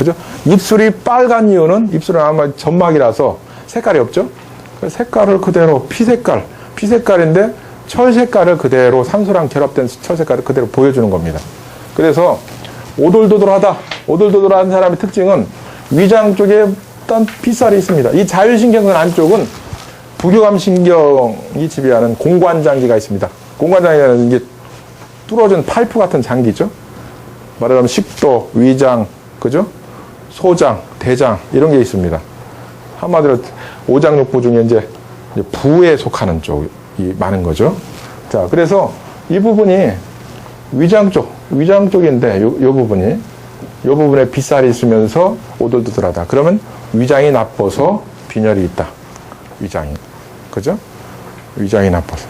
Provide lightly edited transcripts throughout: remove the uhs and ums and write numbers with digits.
그죠? 입술이 빨간 이유는 입술은 아마 점막이라서 색깔이 없죠? 색깔을 그대로 피색깔인데 철 색깔을 그대로 산소랑 결합된 철 색깔을 그대로 보여주는 겁니다. 그래서 오돌도돌한 사람의 특징은 위장 쪽에 어떤 빗살이 있습니다. 이 자율신경근 안쪽은 부교감신경이 지배하는 공관장기가 있습니다. 공관장기는 이게 뚫어진 파이프 같은 장기죠. 말하자면 식도, 위장, 그죠? 소장, 대장 이런 게 있습니다. 한마디로 오장육부 중에 이제 부에 속하는 쪽이 많은 거죠. 자, 그래서 이 부분이 위장 쪽인데 요 부분에 빗살이 있으면서 오돌도돌하다. 그러면 위장이 나빠서 빈혈이 있다. 위장이. 그죠? 위장이 나빠서.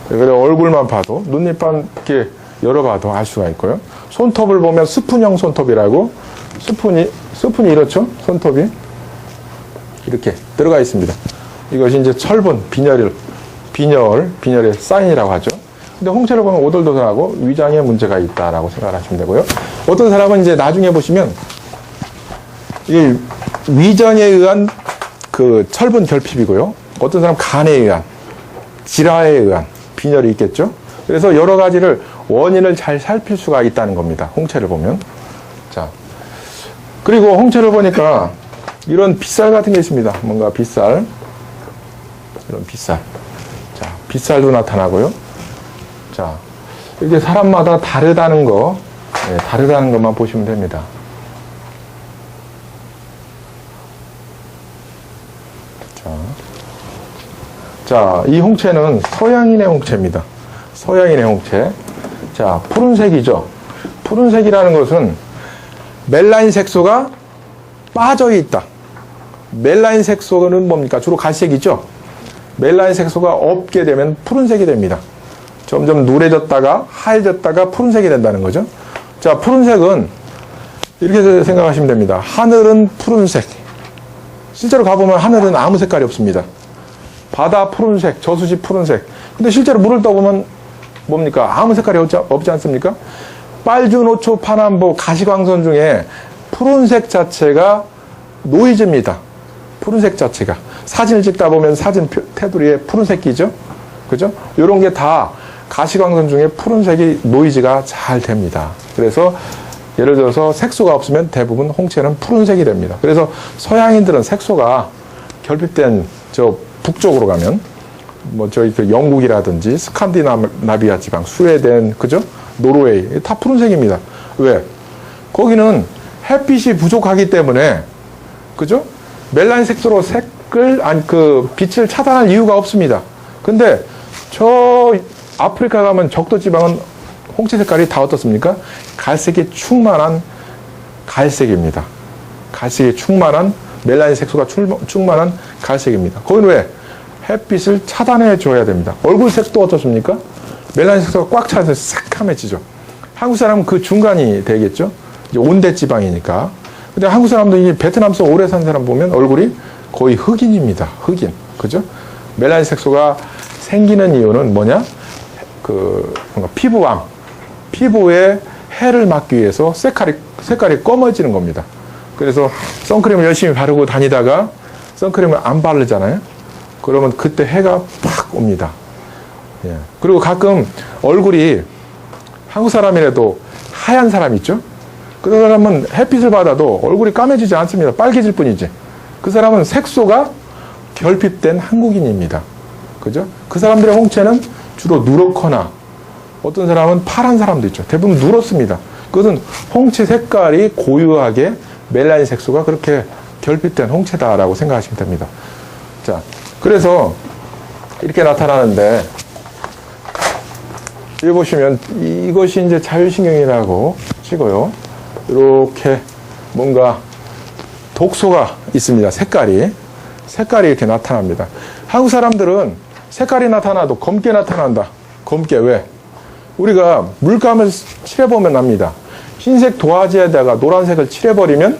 그래서 얼굴만 봐도, 눈밑만 이렇게 열어봐도 알 수가 있고요. 손톱을 보면 스푼형 손톱이라고, 스푼이 이렇죠? 손톱이. 이렇게 들어가 있습니다. 이것이 이제 철분, 빈혈의 사인이라고 하죠. 근데 홍채를 보면 오돌도돌하고 위장에 문제가 있다라고 생각을 하시면 되고요. 어떤 사람은 이제 나중에 보시면, 이 위장에 의한 그 철분 결핍이고요. 어떤 사람은 간에 의한, 질화에 의한 빈혈이 있겠죠. 그래서 여러 가지를 원인을 잘 살필 수가 있다는 겁니다. 홍채를 보면. 자, 그리고 홍채를 보니까 이런 빗살 같은 게 있습니다. 뭔가 빗살. 이런 빗살. 자, 빗살도 나타나고요. 자, 이게 사람마다 다르다는 것만 보시면 됩니다. 자, 이 홍채는 서양인의 홍채입니다. 서양인의 홍채. 자, 푸른색이죠. 푸른색이라는 것은 멜라닌 색소가 빠져 있다. 멜라닌 색소는 뭡니까? 주로 갈색이죠. 멜라닌 색소가 없게 되면 푸른색이 됩니다. 점점 누래졌다가 하얘졌다가 푸른색이 된다는 거죠. 자, 푸른색은 이렇게 생각하시면 됩니다. 하늘은 푸른색. 실제로 가보면 하늘은 아무 색깔이 없습니다. 바다 푸른색, 저수지 푸른색. 근데 실제로 물을 떠보면 뭡니까? 아무 색깔이 없지 않습니까? 빨주노초 파남보 가시광선 중에 푸른색 자체가 노이즈입니다. 푸른색 자체가. 사진을 찍다 보면 사진 테두리에 푸른색이죠? 그죠? 요런 게 다 가시광선 중에 푸른색이 노이즈가 잘 됩니다. 그래서 예를 들어서 색소가 없으면 대부분 홍채는 푸른색이 됩니다. 그래서 서양인들은 색소가 결핍된 북쪽으로 가면 저희 그 영국이라든지 스칸디나비아 지방, 스웨덴, 그죠? 노르웨이 다 푸른색입니다. 왜? 거기는 햇빛이 부족하기 때문에, 그죠? 멜라닌 색소로 빛을 차단할 이유가 없습니다. 근데 저 아프리카 가면 적도 지방은 홍채 색깔이 다 어떻습니까? 갈색이 충만한 갈색입니다. 갈색이 충만한 멜라닌 색소가 충만한 갈색입니다. 거기는 왜? 햇빛을 차단해 줘야 됩니다. 얼굴색도 어떻습니까? 멜라닌 색소가 꽉 차서 새카매지죠. 한국 사람은 그 중간이 되겠죠. 이제 온대 지방이니까. 근데 한국 사람도 베트남에서 오래 산 사람 보면 얼굴이 거의 흑인입니다. 흑인. 그죠? 멜라닌 색소가 생기는 이유는 뭐냐? 뭔가 피부암. 피부에 해를 막기 위해서 색깔이 검어지는 겁니다. 그래서 선크림을 열심히 바르고 다니다가 선크림을 안 바르잖아요. 그러면 그때 해가 팍 옵니다. 예. 그리고 가끔 얼굴이 한국 사람이라도 하얀 사람 있죠? 그 사람은 햇빛을 받아도 얼굴이 까매지지 않습니다. 빨개질 뿐이지. 그 사람은 색소가 결핍된 한국인입니다. 그죠? 그 사람들의 홍채는 주로 누렇거나 어떤 사람은 파란 사람도 있죠. 대부분 누렇습니다. 그것은 홍채 색깔이 고유하게 멜라닌 색소가 그렇게 결핍된 홍채다라고 생각하시면 됩니다. 자, 그래서 이렇게 나타나는데, 여기 보시면 이것이 이제 자율신경이라고 치고요. 이렇게 뭔가 독소가 있습니다. 색깔이 이렇게 나타납니다. 한국 사람들은 색깔이 나타나도 검게 나타난다. 검게. 왜? 우리가 물감을 칠해보면 압니다. 흰색 도화지에다가 노란색을 칠해버리면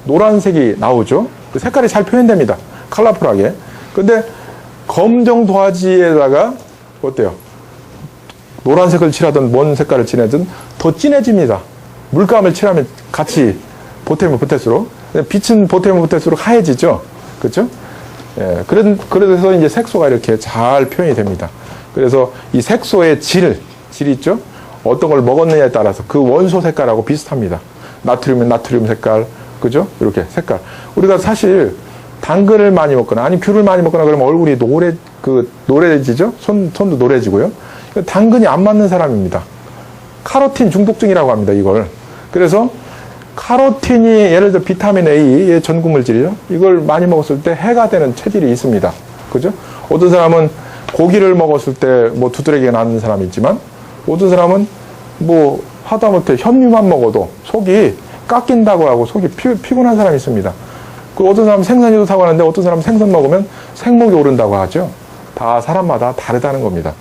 노란색이 나오죠. 색깔이 잘 표현됩니다. 컬러풀하게. 근데 검정 도화지에다가 어때요? 노란색을 칠하든 뭔 색깔을 칠하든 더 진해집니다. 물감을 칠하면 같이 보태면 보탤수록. 빛은 보태면 보탤수록 하얘지죠. 그렇죠? 예, 그래서 이제 색소가 이렇게 잘 표현이 됩니다. 그래서 이 색소의 질 있죠? 어떤 걸 먹었느냐에 따라서 그 원소 색깔하고 비슷합니다. 나트륨은 나트륨 색깔, 그죠? 이렇게 색깔. 우리가 사실 당근을 많이 먹거나, 아니 귤을 많이 먹거나 그러면 얼굴이 노래지죠? 손도 노래지고요. 당근이 안 맞는 사람입니다. 카로틴 중독증이라고 합니다, 이걸. 그래서 카로틴이 예를 들어 비타민 A의 전구물질이요. 이걸 많이 먹었을 때 해가 되는 체질이 있습니다. 그죠? 어떤 사람은 고기를 먹었을 때 뭐 두드러기가 나는 사람이 있지만, 어떤 사람은 뭐 하다못해 현미만 먹어도 속이 깎인다고 하고 속이 피곤한 사람이 있습니다. 그 어떤 사람은 생선이 좋다고 하는데 어떤 사람은 생선 먹으면 생목이 오른다고 하죠. 다 사람마다 다르다는 겁니다.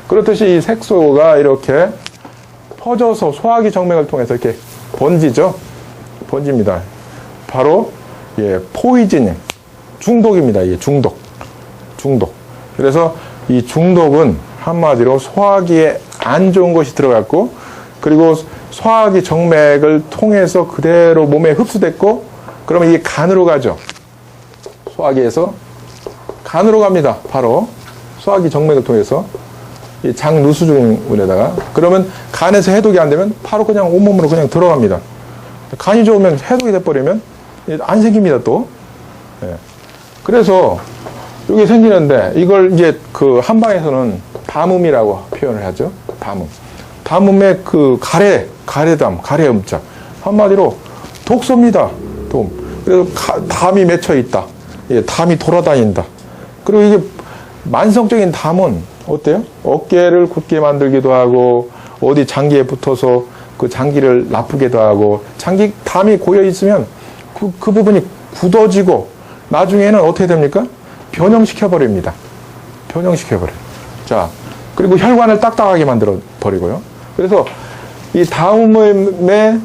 그렇듯이 이 색소가 이렇게 퍼져서 소화기 정맥을 통해서 이렇게 번집니다. 바로 포이즈닝, 중독입니다. 이게 중독. 그래서 이 중독은 한마디로 소화기에 안 좋은 것이 들어갔고, 그리고 소화기 정맥을 통해서 그대로 몸에 흡수됐고, 그러면 이게 간으로 가죠. 소화기에서 간으로 갑니다. 바로 소화기 정맥을 통해서 이 장누수증으로다가. 그러면 간에서 해독이 안 되면 바로 그냥 온몸으로 그냥 들어갑니다. 간이 좋으면 해독이 돼버리면 안 생깁니다, 또. 예. 그래서 이게 생기는데, 이걸 이제 그 한방에서는 담음이라고 표현을 하죠. 담음의 그 가래음자. 한마디로 독소입니다. 그래서 담이 맺혀 있다. 예, 담이 돌아다닌다. 그리고 이게 만성적인 담은 어때요? 어깨를 굳게 만들기도 하고, 어디 장기에 붙어서 그 장기를 나쁘게도 하고, 담이 고여 있으면 그 부분이 굳어지고, 나중에는 어떻게 됩니까? 변형시켜버립니다. 자, 그리고 혈관을 딱딱하게 만들어 버리고요. 그래서 이 담음의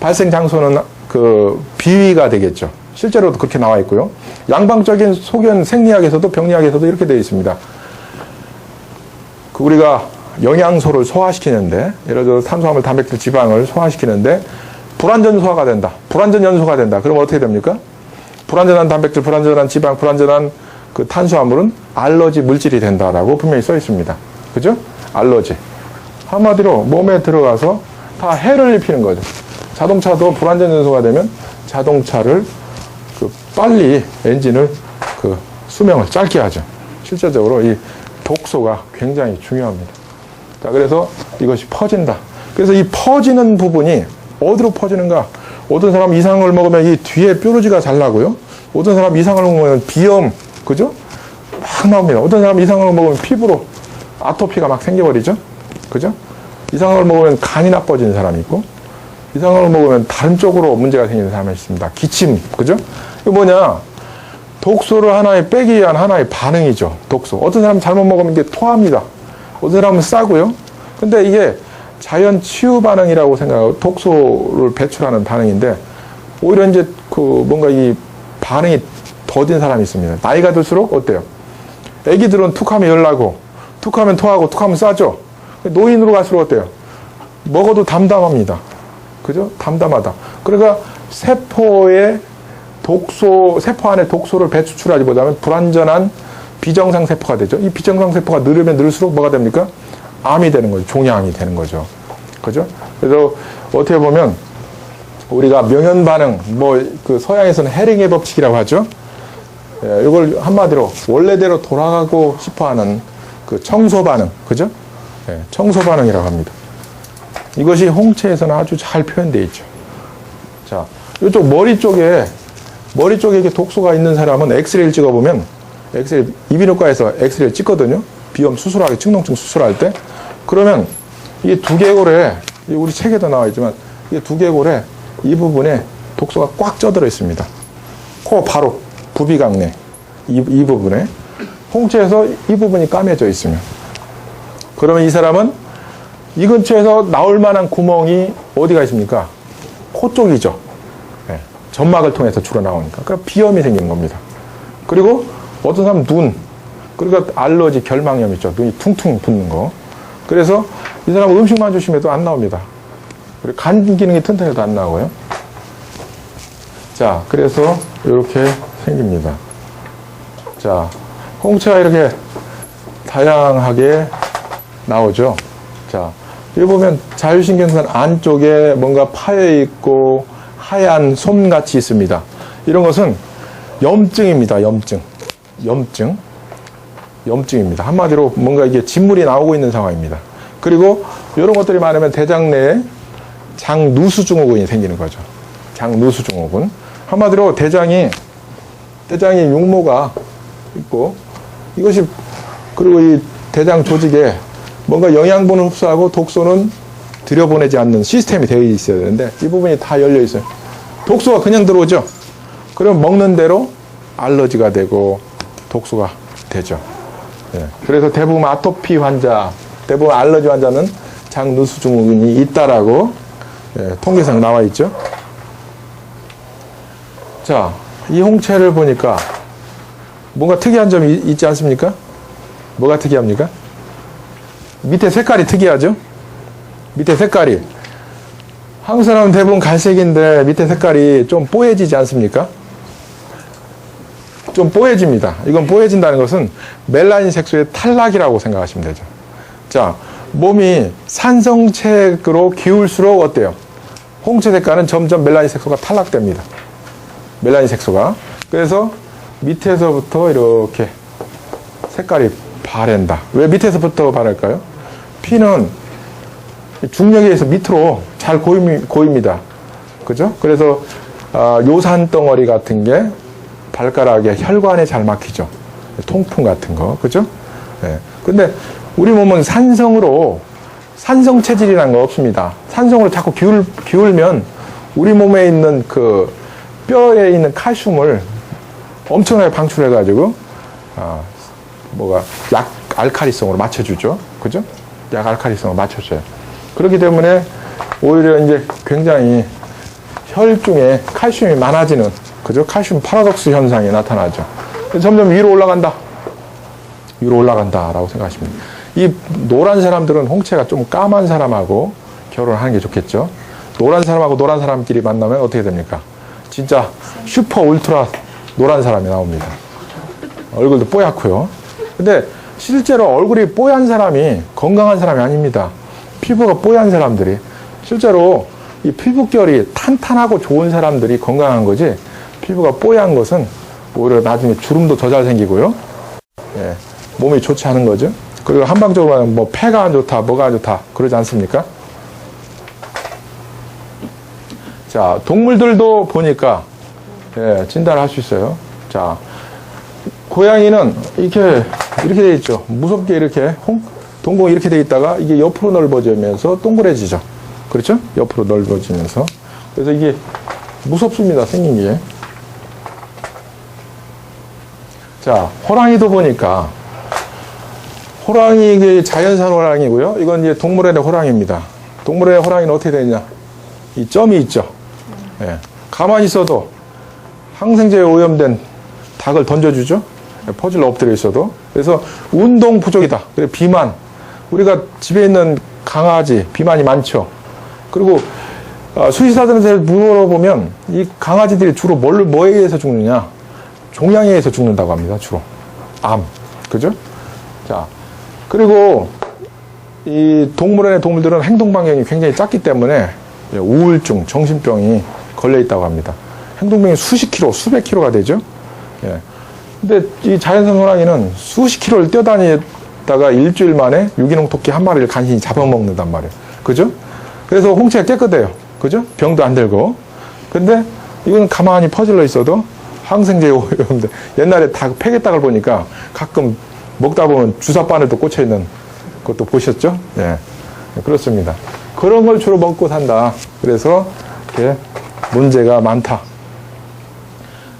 발생 장소는 그 비위가 되겠죠. 실제로도 그렇게 나와 있고요. 양방적인 소견 생리학에서도 병리학에서도 이렇게 되어 있습니다. 우리가 영양소를 소화시키는데, 예를 들어 탄수화물, 단백질, 지방을 소화시키는데 불완전 소화가 된다. 불완전 연소가 된다. 그럼 어떻게 됩니까? 불완전한 단백질, 불완전한 지방, 불완전한 그 탄수화물은 알러지 물질이 된다라고 분명히 써 있습니다. 그죠? 알러지. 한마디로 몸에 들어가서 다 해를 입히는 거죠. 자동차도 불완전 연소가 되면 자동차를 빨리 엔진을 수명을 짧게 하죠. 실제적으로 이 독소가 굉장히 중요합니다. 자, 그래서 이것이 퍼진다. 그래서 이 퍼지는 부분이 어디로 퍼지는가? 어떤 사람 이상을 먹으면 이 뒤에 뾰루지가 잘 나고요. 어떤 사람 이상을 먹으면 비염, 그죠? 막 나옵니다. 어떤 사람 이상을 먹으면 피부로 아토피가 막 생겨버리죠. 그죠? 이상을 먹으면 간이 나빠지는 사람이 있고, 이상을 먹으면 다른 쪽으로 문제가 생기는 사람이 있습니다. 기침, 그죠? 이거 뭐냐? 독소를 하나에 빼기 위한 하나의 반응이죠. 독소. 어떤 사람은 잘못 먹으면 이게 토합니다. 어떤 사람은 싸고요. 근데 이게 자연 치유 반응이라고 생각하고 독소를 배출하는 반응인데, 오히려 이제 뭔가 이 반응이 더딘 사람이 있습니다. 나이가 들수록 어때요? 애기들은 툭하면 열나고, 툭하면 토하고, 툭하면 싸죠? 노인으로 갈수록 어때요? 먹어도 담담합니다. 그죠? 담담하다. 그러니까 세포 안에 독소를 배출하기보다는 불완전한 비정상 세포가 되죠. 이 비정상 세포가 늘으면 늘수록 뭐가 됩니까? 암이 되는 거죠. 종양암이 되는 거죠. 그죠? 그래서 어떻게 보면 우리가 명현 반응, 서양에서는 헤링의 법칙이라고 하죠. 예, 이걸 한마디로 원래대로 돌아가고 싶어 하는 그 청소 반응. 그죠? 예, 청소 반응이라고 합니다. 이것이 홍채에서는 아주 잘 표현되어 있죠. 자, 이쪽 머리 쪽에 이렇게 독소가 있는 사람은 엑스레이를 찍어보면, 이비인후과에서 엑스레이를 찍거든요. 비염 수술하게, 측농증 수술할 때. 그러면 이게 두개골에, 우리 책에도 나와 있지만, 이게 두개골에 이 부분에 독소가 꽉 쪄들어 있습니다. 코 바로 부비강내 이 부분에. 홍채에서 이 부분이 까매져 있으면, 그러면 이 사람은 이 근처에서 나올 만한 구멍이 어디가 있습니까? 코 쪽이죠. 네. 점막을 통해서 주로 나오니까. 그럼 비염이 생기는 겁니다. 그리고 어떤 사람은 눈, 그러니까 알러지, 결막염 있죠. 눈이 퉁퉁 붓는 거. 그래서 이 사람은 음식만 조심해도 안 나옵니다. 그리고 간 기능이 튼튼해도 안 나오고요. 자, 그래서 이렇게 생깁니다. 자, 홍채가 이렇게 다양하게 나오죠. 자, 여기 보면 자율신경선 안쪽에 뭔가 파여 있고 하얀 솜같이 있습니다. 이런 것은 염증입니다. 염증입니다. 한마디로 뭔가 이게 진물이 나오고 있는 상황입니다. 그리고 이런 것들이 많으면 대장 내에 장누수증후군이 생기는 거죠. 장누수증후군. 한마디로 대장이 육모가 있고 이것이 그리고 이 대장 조직에 뭔가 영양분을 흡수하고 독소는 들여보내지 않는 시스템이 되어 있어야 되는데 이 부분이 다 열려 있어요. 독소가 그냥 들어오죠. 그럼 먹는 대로 알러지가 되고 독소가 되죠. 예. 그래서 대부분 아토피 환자, 대부분 알러지 환자는 장누수증후군이 있다라고 통계상 나와 있죠. 자, 이 홍채를 보니까 뭔가 특이한 점이 있지 않습니까? 뭐가 특이합니까? 밑에 색깔이 특이하죠? 밑에 색깔이. 한국 사람은 대부분 갈색인데 밑에 색깔이 좀 뽀얘지지 않습니까? 좀 뽀얘집니다. 이건 뽀얘진다는 것은 멜라닌 색소의 탈락이라고 생각하시면 되죠. 자, 몸이 산성체로 기울수록 어때요? 홍채 색깔은 점점 멜라닌 색소가 탈락됩니다. 멜라닌 색소가. 그래서 밑에서부터 이렇게 색깔이 바랜다. 왜 밑에서부터 바랄까요? 피는 중력에 의해서 밑으로 잘 고입니다. 그죠? 그래서 요산 덩어리 같은 게 발가락에 혈관에 잘 막히죠. 통풍 같은 거. 그죠? 네. 근데 우리 몸은 산성 체질이라는 거 없습니다. 산성으로 자꾸 기울면 우리 몸에 있는 그 뼈에 있는 칼슘을 엄청나게 방출해가지고, 약 알칼리성으로 맞춰주죠. 그죠? 약 알칼리성으로 맞춰줘요. 그렇기 때문에 오히려 이제 굉장히 혈중에 칼슘이 많아지는, 그죠? 칼슘 파라독스 현상이 나타나죠. 점점 위로 올라간다라고 생각하시면 됩니다. 이 노란 사람들은 홍채가 좀 까만 사람하고 결혼하는 게 좋겠죠. 노란 사람하고 노란 사람끼리 만나면 어떻게 됩니까? 진짜 슈퍼 울트라 노란 사람이 나옵니다. 얼굴도 뽀얗고요. 근데 실제로 얼굴이 뽀얀 사람이 건강한 사람이 아닙니다. 피부가 뽀얀 사람들이 실제로 이 피부결이 탄탄하고 좋은 사람들이 건강한 거지, 피부가 뽀얀 것은 오히려 나중에 주름도 더 잘 생기고요. 예, 몸이 좋지 않은 거죠. 그리고 한방적으로 하면 뭐 폐가 안 좋다, 뭐가 안 좋다 그러지 않습니까? 자, 동물들도 보니까 진단을 할 수 있어요. 자, 고양이는 이렇게 돼 있죠. 무섭게 이렇게 동공이 이렇게 돼 있다가 이게 옆으로 넓어지면서 동그래지죠. 그렇죠? 옆으로 넓어지면서. 그래서 이게 무섭습니다. 생긴 게. 자, 호랑이도 보니까 호랑이 이게 자연산 호랑이고요. 이건 이제 동물원의 호랑이입니다. 동물원의 호랑이는 어떻게 되냐? 이 점이 있죠. 예. 가만히 있어도 항생제에 오염된 닭을 던져주죠. 퍼즐로 엎드려 있어도. 그래서 운동 부족이다. 그래 비만. 우리가 집에 있는 강아지 비만이 많죠. 그리고 수의사들한테 물어보면 이 강아지들이 주로 뭐에 의해서 죽느냐? 종양에 의해서 죽는다고 합니다. 주로 암. 그죠? 자, 그리고 이 동물원의 동물들은 행동 반경이 굉장히 작기 때문에 우울증, 정신병이 걸려 있다고 합니다. 행동병이 수십 킬로, 수백 킬로가 되죠. 예. 근데 이 자연산 호랑이는 수십 킬로를 뛰어다니다가 일주일 만에 유기농 토끼 한 마리를 간신히 잡아먹는단 말이에요. 그죠? 그래서 홍채가 깨끗해요. 그죠? 병도 안 들고. 근데 이건 가만히 퍼질러 있어도 항생제에 오염돼. 옛날에 폐개닭을 보니까 가끔 먹다 보면 주사바늘도 꽂혀있는 것도 보셨죠? 예. 그렇습니다. 그런 걸 주로 먹고 산다. 그래서 이렇게 문제가 많다.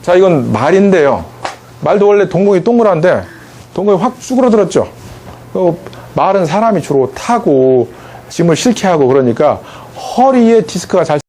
자, 이건 말인데요. 말도 원래 동공이 동그란데 동공이 확 쭈그러들었죠. 말은 사람이 주로 타고 짐을 실게 하고 그러니까 허리에 디스크가 잘